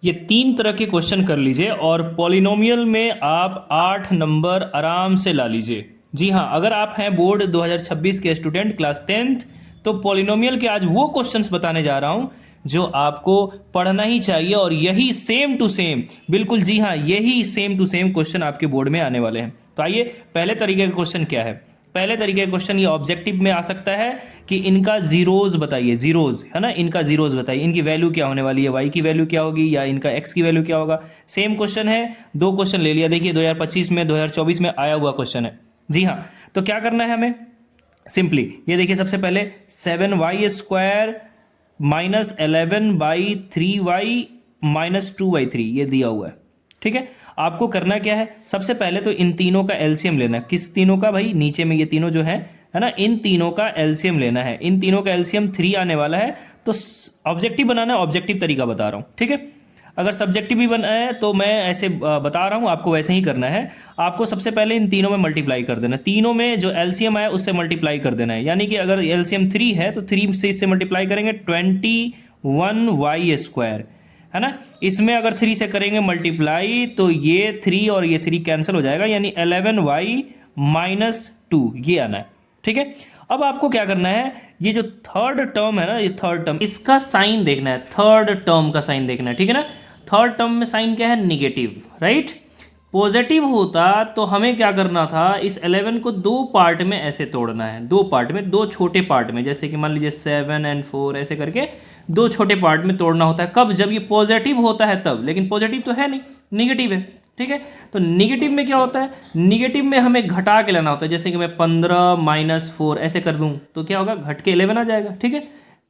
ये 3 तरह के क्वेश्चन कर लीजिए और पॉलिनोमियल में आप 8 नंबर आराम से ला लीजिए। जी हाँ, अगर आप हैं बोर्ड 2026 के स्टूडेंट क्लास 10th, तो पॉलिनोमियल के आज वो क्वेश्चंस बताने जा रहा हूँ जो आपको पढ़ना ही चाहिए और यही सेम टू सेम, बिल्कुल जी हाँ, यही सेम टू सेम क्वेश्चन आपके बोर्ड में आने वाले हैं। तो आइए, पहले तरीके का क्वेश्चन क्या है। पहले तरीके का क्वेश्चन ये ऑब्जेक्टिव में आ सकता है कि इनका जीरोज बताइए, जीरोज है ना, इनका जीरोज बताइए, इनकी वैल्यू क्या होने वाली है, वाई की वैल्यू क्या होगी या इनका एक्स की वैल्यू क्या होगा। सेम क्वेश्चन है, दो क्वेश्चन ले लिया। देखिए 2025 में 2024 में आया हुआ क्वेश्चन है। जी हाँ, तो क्या करना है हमें, सिंपली ये देखिए, सबसे पहले 7y² माइनस 11/3y माइनस 2/3 ये दिया हुआ है। ठीक है, आपको करना क्या है, सबसे पहले तो इन तीनों का एलसीएम लेना है। किस तीनों का भाई, नीचे में ये तीनों जो है ना, इन तीनों का एलसीएम लेना है। इन तीनों का एलसीएम 3 आने वाला है। तो ऑब्जेक्टिव बनाना है, ऑब्जेक्टिव तरीका बता रहा हूँ। ठीक है, अगर सब्जेक्टिव भी बना है तो मैं ऐसे बता रहा हूँ, आपको वैसे ही करना है। आपको सबसे पहले इन तीनों में मल्टीप्लाई कर देना है, तीनों में जो एलसीएम आया उससे मल्टीप्लाई कर देना है। यानी कि अगर एलसीएम 3 है तो 3 से इससे मल्टीप्लाई करेंगे, 21y² है ना। इसमें अगर 3 से करेंगे मल्टीप्लाई तो ये 3 और ये 3 कैंसिल हो जाएगा, यानी 11y माइनस 2 ये आना है। ठीक है, अब आपको क्या करना है, ये जो थर्ड टर्म है ना, ये थर्ड टर्म, इसका साइन देखना है, थर्ड टर्म का साइन देखना है। ठीक है ना, थर्ड टर्म में साइन क्या है, निगेटिव, राइट। पॉजिटिव होता तो हमें क्या करना था, इस 11 को दो पार्ट में ऐसे तोड़ना है, दो पार्ट में, दो छोटे पार्ट में, जैसे कि मान लीजिए 7 और 4 ऐसे करके दो छोटे पार्ट में तोड़ना होता है। कब, जब ये पॉजिटिव होता है तब, लेकिन पॉजिटिव तो है नहीं, निगेटिव है। ठीक है, तो निगेटिव में क्या होता है, निगेटिव में हमें घटा के लाना होता है। जैसे कि मैं 15 माइनस 4 ऐसे कर दूं तो क्या होगा, घट के 11 आ जाएगा। ठीक है,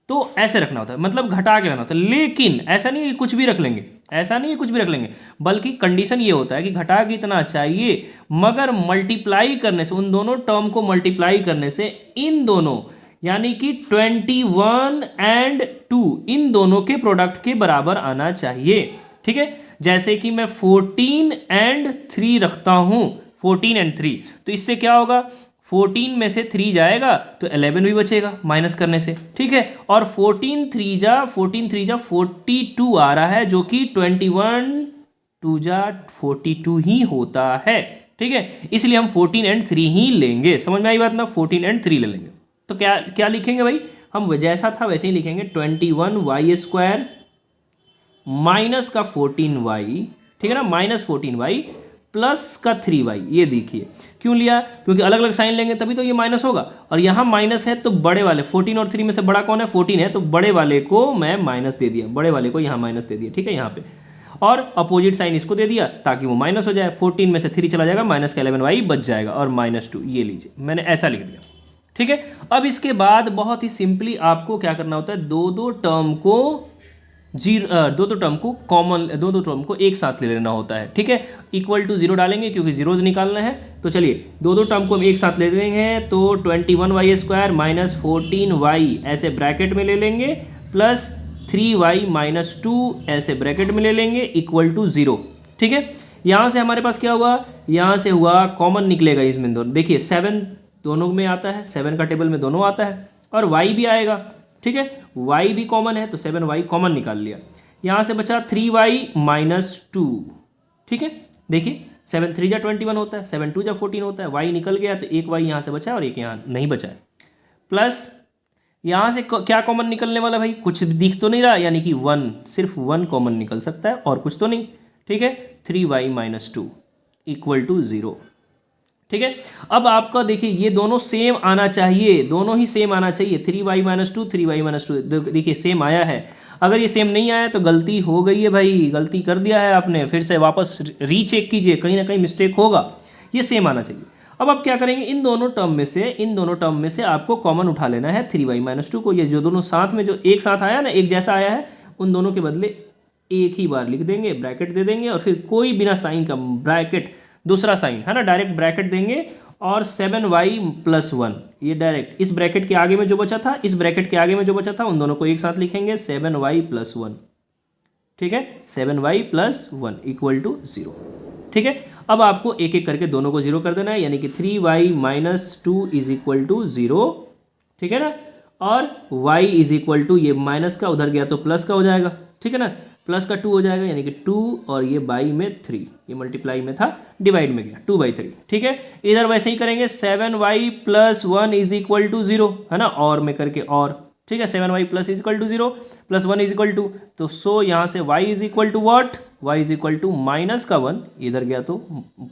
तो ऐसे रखना होता है, मतलब घटा के लाना होता है। लेकिन ऐसा नहीं है कि कुछ भी रख लेंगे, ऐसा नहीं है कुछ भी रख लेंगे, बल्कि कंडीशन ये होता है कि घटा के इतना चाहिए, मगर मल्टीप्लाई करने से, उन दोनों टर्म को मल्टीप्लाई करने से इन दोनों, यानी कि 21 और 2 इन दोनों के प्रोडक्ट के बराबर आना चाहिए। ठीक है, जैसे कि मैं 14 और 3 रखता हूं, 14 और 3, तो इससे क्या होगा, 14 में से 3 जाएगा तो 11 भी बचेगा माइनस करने से। ठीक है, और 14 3 जा 42 आ रहा है, जो कि 21 2 जा 42 ही होता है। ठीक है, इसलिए हम 14 और 3 ही लेंगे। समझ में आई बात ना, 14 और 3 ले लेंगे। तो क्या क्या लिखेंगे भाई, हम जैसा था वैसे ही लिखेंगे, 21y² माइनस का 14y, ठीक है ना, माइनस 14y प्लस का 3y। ये देखिए क्यों लिया, क्योंकि अलग अलग साइन लेंगे तभी तो ये माइनस होगा, और यहाँ माइनस है तो बड़े वाले 14 और 3 में से बड़ा कौन है, 14 है, तो बड़े वाले को मैं माइनस दे दिया, बड़े वाले को यहाँ माइनस दे दिया। ठीक है, यहाँ पे, और अपोजिट साइन इसको दे दिया ताकि वो माइनस हो जाए। 14 में से 3 चला जाएगा, माइनस का 11y बच जाएगा, और माइनस 2 ये लीजिए, मैंने ऐसा लिख दिया। ठीक है, अब इसके बाद बहुत ही सिंपली आपको क्या करना होता है, दो दो टर्म को कॉमन, दो टर्म को एक साथ ले लेना होता है। ठीक है, इक्वल टू 0 डालेंगे क्योंकि जीरोज निकालना है। तो चलिए दो टर्म को हम एक साथ ले लेंगे, तो 21y² माइनस 14y ऐसे ब्रैकेट में ले लेंगे, प्लस 3y माइनस 2 ऐसे ब्रैकेट में ले लेंगे, इक्वल टू 0। ठीक है, यहाँ से हमारे पास क्या हुआ, यहाँ से हुआ कॉमन निकलेगा इसमें दोनों। देखिए 7 दोनों में आता है, 7 का टेबल में दोनों आता है, और y भी आएगा। ठीक है, y भी कॉमन है तो 7y कॉमन निकाल लिया। यहाँ से बचा 3y माइनस 2। ठीक है, देखिए 7 3 जा 21 होता है, 7 2 जा 14 होता है, y निकल गया तो एक y यहाँ से बचा है और एक यहाँ नहीं बचा है। प्लस यहाँ से क्या कॉमन निकलने वाला भाई, कुछ दिख तो नहीं रहा, यानी कि 1, सिर्फ 1 कॉमन निकल सकता है और कुछ तो नहीं। ठीक है, 3y माइनस 2 इक्वल टू 0। ठीक है, अब आपका देखिए ये दोनों सेम आना चाहिए, दोनों ही सेम आना चाहिए, 3y माइनस 2 3y माइनस 2, देखिए सेम आया है। अगर ये सेम नहीं आया तो गलती हो गई है भाई, गलती कर दिया है आपने, फिर से वापस रीचेक कीजिए, कहीं ना कहीं मिस्टेक होगा। ये सेम आना चाहिए। अब आप क्या करेंगे, इन दोनों टर्म में से आपको कॉमन उठा लेना है 3y माइनस 2 को। ये जो दोनों साथ में जो एक साथ आया ना, एक जैसा आया है, उन दोनों के बदले एक ही बार लिख देंगे, ब्रैकेट दे देंगे, और फिर कोई बिना साइन का ब्रैकेट, दूसरा साइन है ना, डायरेक्ट ब्रैकेट देंगे, और 7y प्लस 1 ये डायरेक्ट इस ब्रैकेट के आगे में जो बचा था, इस ब्रैकेट के आगे में जो बचा था, उन दोनों को एक साथ लिखेंगे, 7y प्लस 1। ठीक है, 7y प्लस 1 इक्वल टू 0। ठीक है, अब आपको एक एक करके दोनों को 0 कर देना है, यानी कि 3y minus 2 is equal to 0। ठीक है ना, और y इज इक्वल टू, ये माइनस का उधर गया तो प्लस का हो जाएगा। ठीक है ना, प्लस का 2 हो जाएगा यानी कि 2 और ये बाई में 3, ये मल्टीप्लाई में था डिवाइड में गया 2/3। ठीक है, इधर वैसे ही करेंगे 7y + 1 = 0 है ना, और में करके और ठीक है 7y + = 0 + 1 = तो सो यहाँ से y = व्हाट, y = -1, इधर गया तो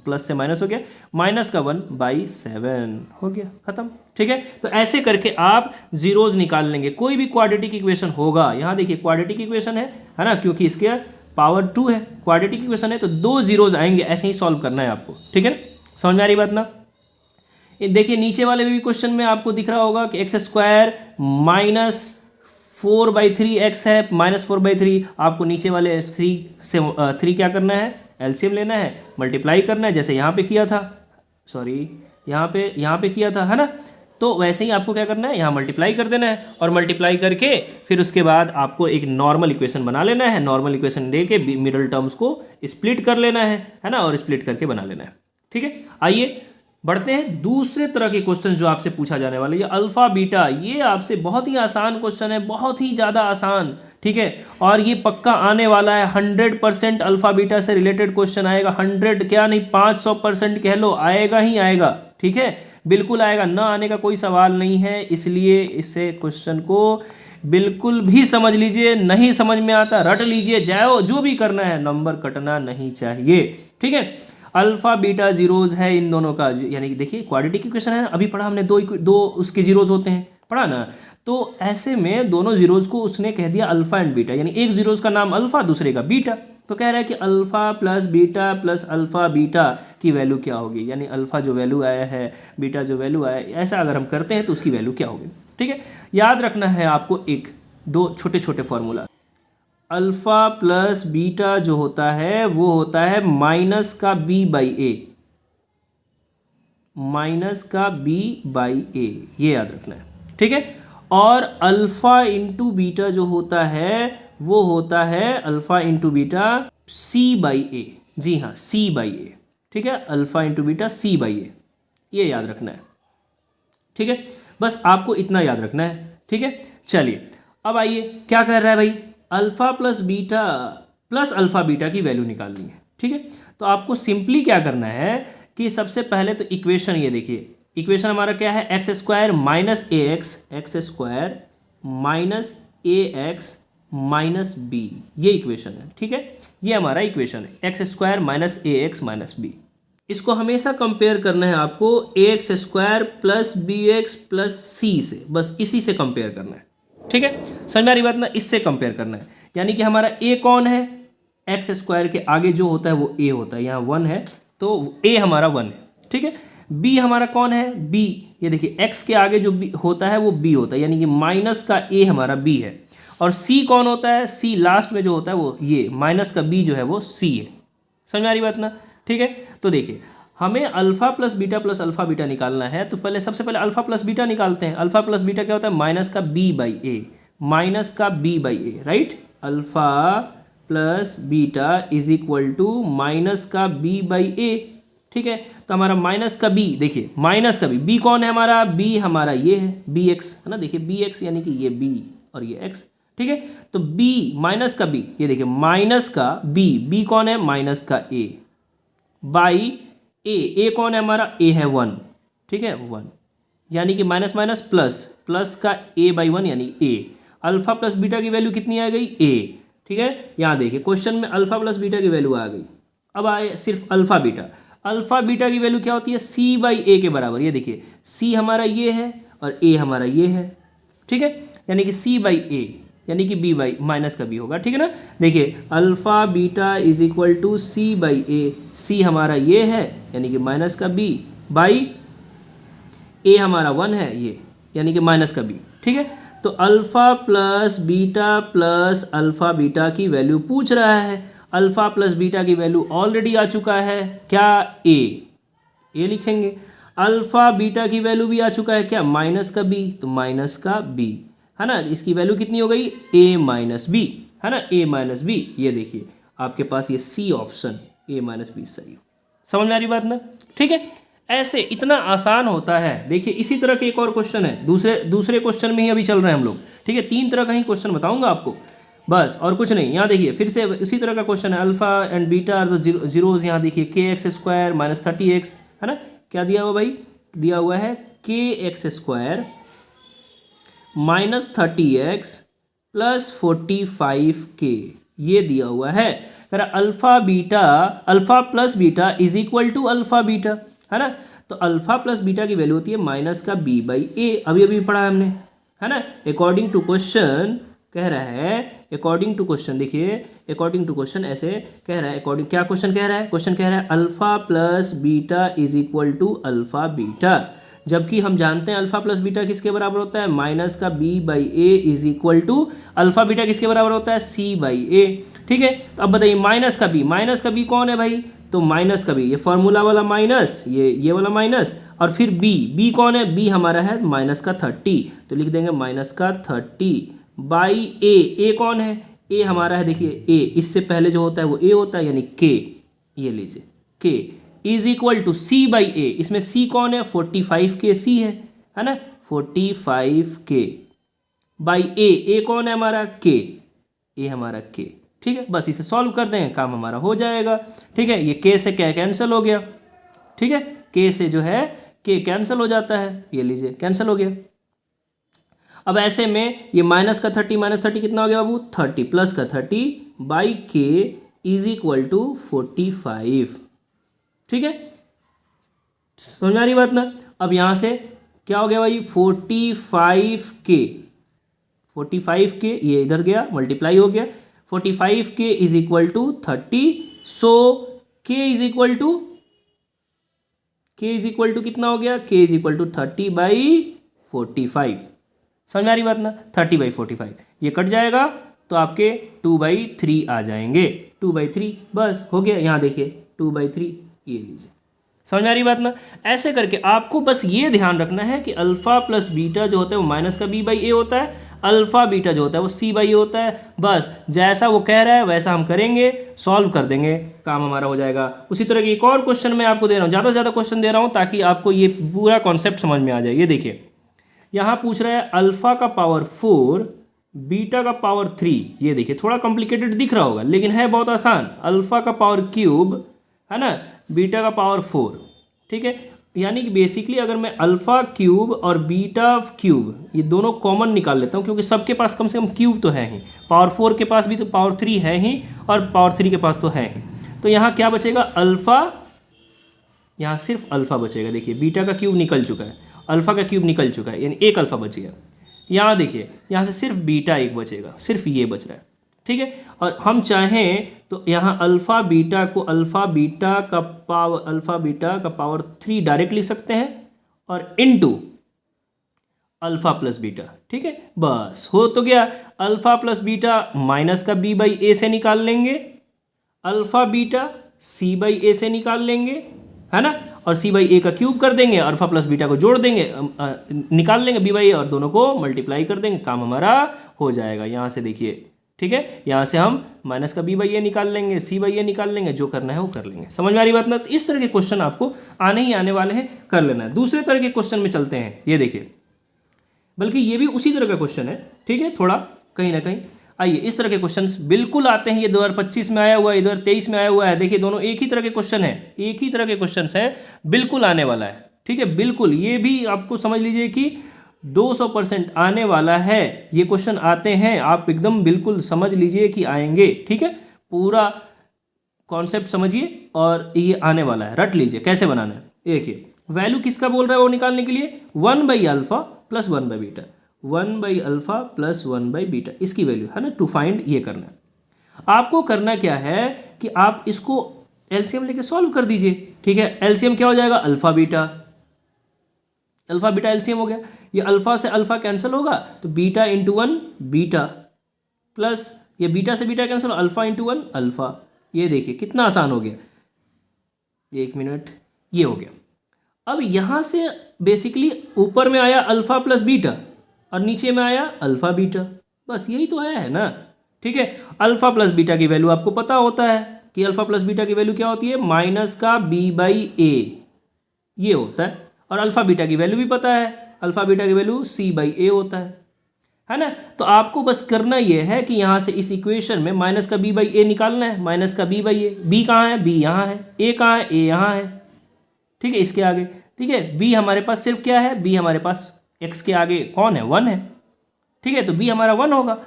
प्लस से माइनस हो गया, -1/7 हो गया, खत्म। ठीक है, तो ऐसे करके आप जीरोज निकाल लेंगे। कोई भी क्वाड्रेटिक इक्वेशन होगा, यहाँ देखिए क्वाड्रेटिक इक्वेशन है ना, क्योंकि इसके पावर 2 है, क्वाड्रेटिक इक्वेशन है तो 2 जीरोज आएंगे, ऐसे ही सॉल्व करना है आपको। ठीक है, समझ में आ रही बात ना। देखिए नीचे वाले भी क्वेश्चन में आपको दिख रहा होगा कि x² -4/3x है, -4/3। आपको नीचे वाले 3 क्या करना है, एलसीएम लेना है, मल्टीप्लाई करना है, जैसे यहाँ पे किया था, सॉरी यहाँ पे किया था है ना, तो वैसे ही आपको क्या करना है, यहाँ मल्टीप्लाई कर देना है, और मल्टीप्लाई करके फिर उसके बाद आपको एक नॉर्मल इक्वेशन बना लेना है। नॉर्मल इक्वेशन लेके मिडल टर्म्स को स्प्लिट कर लेना है ना, और स्प्लिट करके बना लेना है। ठीक है, आइए बढ़ते हैं दूसरे तरह के क्वेश्चन जो आपसे पूछा जाने वाला है, ये अल्फा बीटा। ये आपसे बहुत ही आसान क्वेश्चन है, बहुत ही ज़्यादा आसान। ठीक है, और ये पक्का आने वाला है, 100% अल्फा बीटा से रिलेटेड क्वेश्चन आएगा। 100 क्या नहीं, 500% कह लो, आएगा ही आएगा। ठीक है, बिल्कुल आएगा, ना आने का कोई सवाल नहीं है। इसलिए इसे क्वेश्चन को बिल्कुल भी समझ लीजिए, नहीं समझ में आता रट लीजिए, जाओ जो भी करना है, नंबर कटना नहीं चाहिए। ठीक है, अल्फा बीटा जीरोज है इन दोनों का, यानी कि देखिए क्वाड्रेटिक इक्वेशन है, अभी पढ़ा हमने, दो उसके जीरोज होते हैं, पढ़ा ना। तो ऐसे में दोनों जीरोज को उसने कह दिया अल्फा एंड बीटा, यानी एक जीरोज का नाम अल्फा, दूसरे का बीटा। तो कह रहा है कि alpha plus beta plus alpha beta की वैल्यू क्या होगी, यानी अल्फा जो वैल्यू आया है, बीटा जो वैल्यू आया है, ऐसा अगर हम करते हैं तो उसकी वैल्यू क्या होगी। ठीक है, याद रखना है आपको दो छोटे छोटे फॉर्मूला। अल्फा प्लस बीटा जो होता है वो होता है -b/a, -b/a, ये याद रखना है। ठीक है, और अल्फा इंटू बीटा जो होता है वो होता है अल्फा इंटू बीटा c/a। जी हाँ, c/a। ठीक है, अल्फा इंटू बीटा c/a, ये याद रखना है। ठीक है, बस आपको इतना याद रखना है। ठीक है, चलिए अब आइए, क्या कर रहा है भाई, alpha plus beta plus alpha beta की वैल्यू निकालनी है। ठीक है, तो आपको सिंपली क्या करना है कि सबसे पहले तो इक्वेशन, ये देखिए इक्वेशन हमारा क्या है, x² - ax - b, ये इक्वेशन है। ठीक है, ये हमारा इक्वेशन है, x² - ax - b। इसको हमेशा कंपेयर करना है आपको ax² + bx + c से, बस इसी से कंपेयर करना है। ठीक है, समझ में आ रही बात ना, इससे कंपेयर करना है। यानी कि हमारा a कौन है, x² के आगे जो होता है वो a होता है, यहाँ 1 है तो a हमारा 1 है। ठीक है, b हमारा कौन है, b, ये देखिए x के आगे जो b होता है वो b होता है, यानी कि माइनस का a हमारा b है। और c कौन होता है, c लास्ट में जो होता है वो ये माइनस का b जो है वो c है। समझ में आ रही बात ना। ठीक है, तो देखिए हमें alpha plus beta plus alpha beta निकालना है, तो सबसे पहले अल्फा प्लस बीटा निकालते हैं। अल्फा प्लस बीटा क्या होता है, -b/a, right. Alpha plus beta = -b/a। ठीक है, तो हमारा माइनस का b, देखिए माइनस का b कौन है हमारा, b हमारा ये है bx, है ना, देखिए bx यानी कि ये b और ये x। ठीक है, तो b माइनस का b, ये देखिए माइनस का b कौन है, माइनस का a बाई a कौन है हमारा, a है 1। ठीक है, 1, यानी कि माइनस माइनस प्लस का a/1 यानी a। अल्फा प्लस बीटा की वैल्यू कितनी आ गई, a। ठीक है, यहाँ देखिए क्वेश्चन में अल्फा प्लस बीटा की वैल्यू आ गई। अब आए सिर्फ अल्फा बीटा की वैल्यू क्या होती है, c/a के बराबर। ये देखिए c हमारा ये है और a हमारा ये है। ठीक है, यानी कि c/a यानी कि b माइनस का b होगा। ठीक है ना, देखिए अल्फा बीटा = c/a, c हमारा ये है यानी कि माइनस का b बाई a हमारा 1 है ये, यानी कि माइनस का b। ठीक है, तो alpha plus beta plus alpha beta की वैल्यू पूछ रहा है। अल्फा प्लस बीटा की वैल्यू ऑलरेडी आ चुका है, क्या, a लिखेंगे। अल्फा बीटा की वैल्यू भी आ चुका है, क्या, माइनस का b, तो माइनस का b, है ना। इसकी वैल्यू कितनी हो गई, a - b, है ना, a - b। ये देखिए आपके पास ये c ऑप्शन a - b सही। समझ में आ रही बात ना। ठीक है, ऐसे इतना आसान होता है। देखिए इसी तरह के एक और क्वेश्चन है, दूसरे क्वेश्चन में ही अभी चल रहे हैं हम लोग। ठीक है, 3 तरह का ही क्वेश्चन बताऊंगा आपको, बस और कुछ नहीं। यहाँ देखिए फिर से इसी तरह का क्वेश्चन है, alpha and beta are the zeros. यहाँ देखिए के एक्स स्क्वायर माइनस 30x, है ना, क्या दिया हुआ भाई, दिया हुआ है के x square minus 30x plus 45k, ये दिया हुआ है। कह रहा alpha beta, alpha plus beta is equal to alpha beta, है ना। तो अल्फा प्लस बीटा की वैल्यू होती है माइनस का b बाई ए, अभी अभी पढ़ा है हमने, है ना। अकॉर्डिंग टू क्वेश्चन कह रहा है, अकॉर्डिंग टू क्वेश्चन देखिए, अकॉर्डिंग टू क्वेश्चन ऐसे कह रहा है, अकॉर्डिंग क्या क्वेश्चन कह रहा है, क्वेश्चन कह रहा है alpha plus beta is equal to alpha beta, जबकि हम जानते हैं अल्फा प्लस बीटा किसके बराबर होता है, माइनस का b by a is equal to alpha beta किसके बराबर होता है, c बाई ए। ठीक है, तो अब बताइए माइनस का b कौन है भाई, तो माइनस का b, ये फॉर्मूला वाला माइनस, ये वाला माइनस, और फिर b कौन है, b हमारा है माइनस का 30, तो लिख देंगे माइनस का 30 बाई ए कौन है, a हमारा है देखिए a, इससे पहले जो होता है वो a होता है, यानी k, ये लीजिए k is equal to C by A, इसमें c कौन है, 45k c है ना, 45k बाई ए कौन है हमारा, k, ए हमारा k। ठीक है, बस इसे सॉल्व कर दें, काम हमारा हो जाएगा। ठीक है, ये k से क्या कैंसिल हो गया, ठीक है, k से जो है k कैंसिल हो जाता है, ये लीजिए कैंसिल हो गया। अब ऐसे में ये माइनस का 30 माइनस 30 कितना हो गया बाबू, 30 प्लस का 30 by k is equal to 45। ठीक है, समझ आ रही बात ना। अब यहां से क्या हो गया भाई, 45k ये इधर गया, मल्टीप्लाई हो गया, 45k is equal to 30, so k is equal to कितना हो गया, k is equal to 30 by 45। समझ में आ रही बात ना, 30 बाई 45 ये कट जाएगा तो आपके 2/3 आ जाएंगे, 2/3 बस हो गया। यहाँ देखिए 2/3, ये लीजिए, समझ में आ रही बात ना। ऐसे करके आपको बस ये ध्यान रखना है कि अल्फा प्लस बीटा जो होता है वो माइनस का b बाई ए होता है, अल्फा बीटा जो होता है वो c बाई ए होता है। बस जैसा वो कह रहा है वैसा हम करेंगे, सॉल्व कर देंगे, काम हमारा हो जाएगा। उसी तरह की एक और क्वेश्चन मैं आपको दे रहा हूँ, ज़्यादा से ज़्यादा क्वेश्चन दे रहा हूँ ताकि आपको ये पूरा कॉन्सेप्ट समझ में आ जाए। ये देखिए यहाँ पूछ रहा है अल्फा का पावर 4 बीटा का पावर 3, ये देखिए थोड़ा कॉम्प्लिकेटेड दिख रहा होगा लेकिन है बहुत आसान, अल्फा का पावर क्यूब, है ना, बीटा का पावर 4। ठीक है, यानी कि बेसिकली अगर मैं अल्फा क्यूब और बीटा क्यूब ये दोनों कॉमन निकाल लेता हूँ, क्योंकि सबके पास कम से कम क्यूब तो है ही, पावर 4 के पास भी तो पावर 3 है ही और पावर 3 के पास तो है ही, तो यहाँ क्या बचेगा, अल्फा, यहाँ सिर्फ अल्फा बचेगा। देखिए बीटा का क्यूब निकल चुका है, अल्फा का क्यूब निकल चुका है, यानी एक अल्फा बच गया। यहाँ देखिए यहाँ से सिर्फ बीटा एक बचेगा, सिर्फ ये बच रहा है। ठीक है, और हम चाहें तो यहाँ अल्फा बीटा को अल्फा बीटा का पावर 3 डायरेक्ट लिख सकते हैं और इनटू अल्फा प्लस बीटा। ठीक है, बस हो तो गया। अल्फा प्लस बीटा माइनस का b बाई ए से निकाल लेंगे, अल्फा बीटा c बाई ए से निकाल लेंगे, है ना, और c बाई ए का क्यूब कर देंगे, अल्फा प्लस बीटा को जोड़ देंगे, निकाल लेंगे b बाई ए और दोनों को मल्टीप्लाई कर देंगे, काम हमारा हो जाएगा। यहाँ से देखिए, ठीक है, यहाँ से हम माइनस का b बाई ए निकाल लेंगे, c बाई ए निकाल लेंगे, जो करना है वो कर लेंगे। समझ में आ रही बात ना। तो इस तरह के क्वेश्चन आपको आने ही आने वाले हैं, कर लेना है। दूसरे तरह के क्वेश्चन में चलते हैं, ये देखिए, बल्कि ये भी उसी तरह का क्वेश्चन है, ठीक है, थोड़ा कहीं ना कहीं। आइए, इस तरह के क्वेश्चंस बिल्कुल आते हैं, ये 2025 में आया हुआ है, 2023 में आया हुआ है। देखिए दोनों एक ही तरह के क्वेश्चन है, एक ही तरह के क्वेश्चंस है, बिल्कुल आने वाला है। ठीक है, बिल्कुल, ये भी आपको समझ लीजिए कि 200% आने वाला है। ये क्वेश्चन आते हैं, आप एकदम बिल्कुल समझ लीजिए कि आएंगे। ठीक है, पूरा कॉन्सेप्ट समझिए और ये आने वाला है, रट लीजिए कैसे बनाना है। देखिए वैल्यू किसका बोल रहा है वो निकालने के लिए, 1 by alpha plus 1 by beta, 1 by alpha plus 1 by beta, इसकी वैल्यू है ना, टू फाइंड ये करना है। आपको करना क्या है कि आप इसको एलसीएम लेके सॉल्व कर दीजिए। ठीक है, एलसीएम क्या हो जाएगा, अल्फा बीटा एलसीएम हो गया, ये अल्फा से अल्फा कैंसिल होगा तो बीटा इंटू 1 बीटा प्लस ये बीटा से beta cancel, alpha into 1 alpha. ये देखिए कितना आसान हो गया, 1 मिनट, ये हो गया। अब यहाँ से बेसिकली ऊपर में आया अल्फा प्लस बीटा और नीचे में आया अल्फा बीटा, बस यही तो आया है ना। ठीक है, अल्फा प्लस बीटा की वैल्यू आपको पता होता है कि अल्फा प्लस बीटा की वैल्यू क्या होती है, माइनस का b बाई ए, ये होता है। और अल्फा बीटा की वैल्यू भी पता है, अल्फा बीटा की वैल्यू c बाई ए होता है। है ना। तो आपको बस करना ये है कि यहाँ से इस इक्वेशन में माइनस का बी बाई ए निकालना है, माइनस का बी बाई ए। बी कहाँ है, बी यहाँ है, ए कहाँ है, ए यहाँ है, ठीक है, इसके आगे, ठीक है। बी हमारे पास सिर्फ क्या है, बी हमारे पास एक्स के आगे कौन है, 1 है, ठीक है, तो बी हमारा 1 होगा।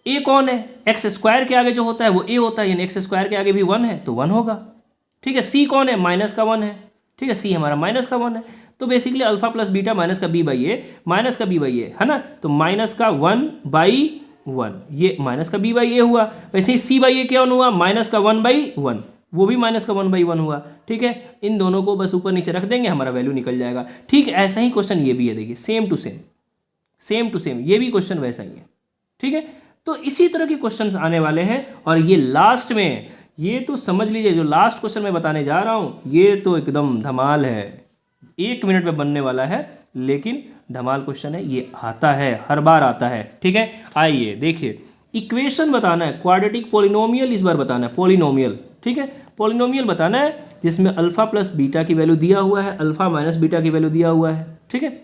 ए कौन है, एक्स स्क्वायर के आगे जो होता है वो ए होता है, यानी एक्स स्क्वायर के आगे भी 1 है तो 1 होगा, ठीक है। सी कौन है, माइनस का 1 है, ठीक है, सी हमारा माइनस का 1 है। तो basically alpha plus beta minus का बी बाई ए, माइनस का बी बाई ए, है ना, तो माइनस का 1/1, ये माइनस का बी बाई ए हुआ। वैसे ही सी बाई ए क्या हुआ, माइनस का 1/1, वो भी माइनस का 1/1 हुआ, ठीक है। इन दोनों को बस ऊपर नीचे रख देंगे, हमारा वैल्यू निकल जाएगा। ठीक ऐसा ही क्वेश्चन ये भी है, देखिए same to same, same to same, ये भी क्वेश्चन वैसा ही है, ठीक है। तो इसी तरह के क्वेश्चंस आने वाले हैं। और ये लास्ट में, ये तो समझ लीजिए जो लास्ट क्वेश्चन मैं बताने जा रहा हूं ये तो एकदम धमाल है, 1 मिनट में बनने वाला है, लेकिन धमाल क्वेश्चन है, ये आता है, हर बार आता है, ठीक है। आइए देखिए, इक्वेशन बताना है, क्वाड्रेटिक पॉलिनोमियल इस बार बताना है, पॉलिनोमियल, ठीक है, पॉलिनोमियल बताना है जिसमें अल्फा प्लस बीटा की वैल्यू दिया हुआ है, अल्फा माइनस बीटा की वैल्यू दिया हुआ है, ठीक है।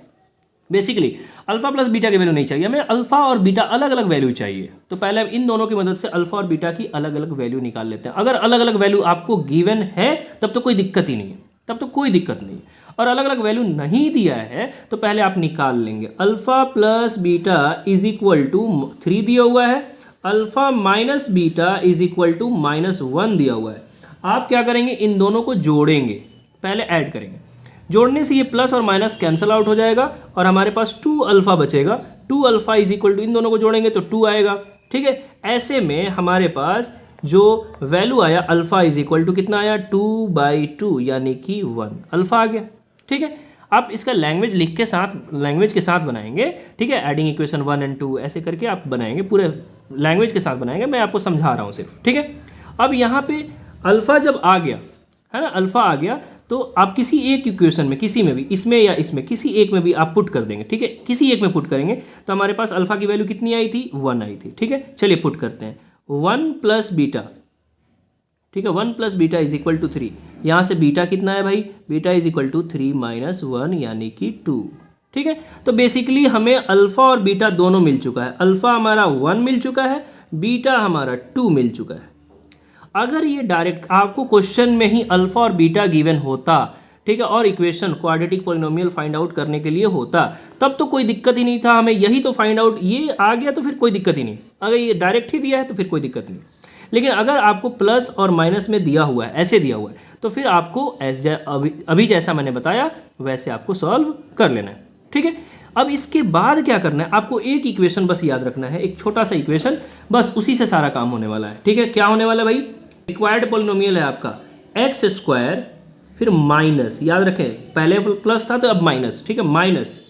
बेसिकली अल्फा प्लस बीटा की वैल्यू नहीं चाहिए हमें, अल्फा और बीटा अलग अलग वैल्यू चाहिए। तो पहले हम इन दोनों की मदद से अल्फा और बीटा की अलग अलग वैल्यू निकाल लेते हैं। अगर अलग अलग वैल्यू आपको गिवन है तब तो कोई दिक्कत ही नहीं है, तब तो कोई दिक्कत नहीं। और अलग अलग वैल्यू नहीं दिया है तो पहले आप निकाल लेंगे। Alpha plus beta is equal to 3 दिया हुआ है, alpha minus beta is equal to -1 दिया हुआ है। आप क्या करेंगे, इन दोनों को जोड़ेंगे, पहले ऐड करेंगे, जोड़ने से ये प्लस और माइनस कैंसिल आउट हो जाएगा और हमारे पास 2 अल्फा बचेगा। 2 अल्फा इज इक्वल टू, इन दोनों को जोड़ेंगे तो 2 आएगा, ठीक है। ऐसे में हमारे पास जो वैल्यू आया अल्फा इज इक्वल टू कितना आया, 2/2 यानी कि 1 अल्फा आ गया, ठीक है। आप इसका लैंग्वेज लिख के साथ, लैंग्वेज के साथ बनाएंगे, ठीक है, एडिंग इक्वेशन 1 और 2 ऐसे करके आप बनाएंगे, पूरे लैंग्वेज के साथ बनाएंगे, मैं आपको समझा रहा हूँ सिर्फ, ठीक है। अब यहाँ पे अल्फा जब आ गया है ना, अल्फा आ गया तो आप किसी एक इक्वेशन में, किसी में भी, इसमें या इसमें, किसी एक में भी आप पुट कर देंगे, ठीक है। किसी एक में पुट करेंगे तो हमारे पास अल्फा की वैल्यू कितनी आई थी, 1 आई थी, ठीक है। चलिए पुट करते हैं, 1 प्लस बीटा, ठीक है, 1 plus beta is equal to 3। यहाँ से बीटा कितना है भाई, बीटा इज इक्वल टू 3 - 1 यानी कि 2, ठीक है। तो बेसिकली हमें अल्फा और बीटा दोनों मिल चुका है, अल्फा हमारा 1 मिल चुका है, बीटा हमारा 2 मिल चुका है। अगर ये डायरेक्ट आपको क्वेश्चन में ही अल्फा और बीटा गिवन होता, ठीक है, और equation quadratic polynomial find out करने के लिए होता, तब तो कोई दिक्कत ही नहीं था, हमें यही तो फाइंड आउट, ये आ गया तो फिर कोई दिक्कत ही नहीं। अगर ये डायरेक्ट ही दिया है तो फिर कोई दिक्कत नहीं। लेकिन अगर आपको प्लस और माइनस में दिया हुआ है, ऐसे दिया हुआ है, तो फिर आपको अभी जैसा मैंने बताया वैसे आपको सॉल्व कर लेना है, ठीक है। अब इसके बाद क्या करना है, आपको एक इक्वेशन बस याद रखना है, एक छोटा सा इक्वेशन, बस उसी से सारा काम होने वाला है, ठीक है। क्या होने वाला है भाई, रिक्वायर्ड पॉलिनोमियल है आपका एक्स स्क्वायर, फिर माइनस, याद रखें पहले प्लस था तो अब माइनस, ठीक है, minus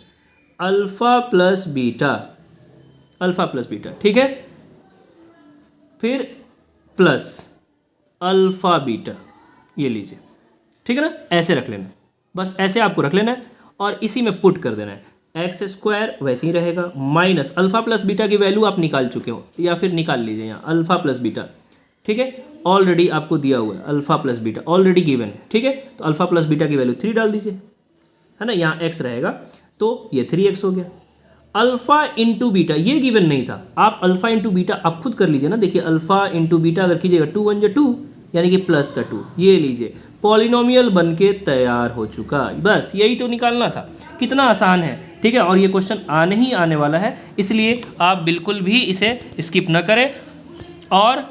alpha plus beta, alpha plus beta, ठीक है, फिर प्लस अल्फा बीटा, ये लीजिए, ठीक है ना, ऐसे रख लेना है, बस ऐसे आपको रख लेना है और इसी में पुट कर देना है। एक्स स्क्वायर वैसे ही रहेगा, माइनस अल्फा प्लस बीटा की वैल्यू आप निकाल चुके हो या फिर निकाल लीजिए यहाँ, अल्फा प्लस बीटा, ठीक है, ऑलरेडी आपको दिया हुआ है, alpha plus beta already given है, ठीक है। तो अल्फा प्लस बीटा की वैल्यू 3 डाल दीजिए, है ना, यहाँ x रहेगा तो ये 3x हो गया। अल्फा इंटू बीटा ये गिवन नहीं था, आप अल्फा इंटू बीटा आप खुद कर लीजिए ना, देखिए अल्फा इंटू बीटा अगर कीजिएगा 2 1 2 यानी कि प्लस का 2, ये लीजिए पॉलिनोमियल बन के तैयार हो चुका। बस यही तो निकालना था, कितना आसान है, ठीक है। और ये क्वेश्चन आने ही आने वाला है, इसलिए आप बिल्कुल भी इसे स्किप न करें। और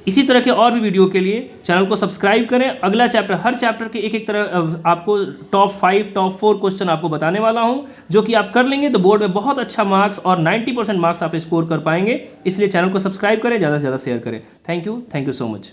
इसी तरह के और भी वीडियो के लिए चैनल को सब्सक्राइब करें। अगला चैप्टर, हर चैप्टर के एक एक तरह आपको टॉप 5 टॉप 4 क्वेश्चन आपको बताने वाला हूं, जो कि आप कर लेंगे तो बोर्ड में बहुत अच्छा मार्क्स और 90% मार्क्स आप स्कोर कर पाएंगे। इसलिए चैनल को सब्सक्राइब करें, ज़्यादा से ज़्यादा शेयर करें। Thank you so much.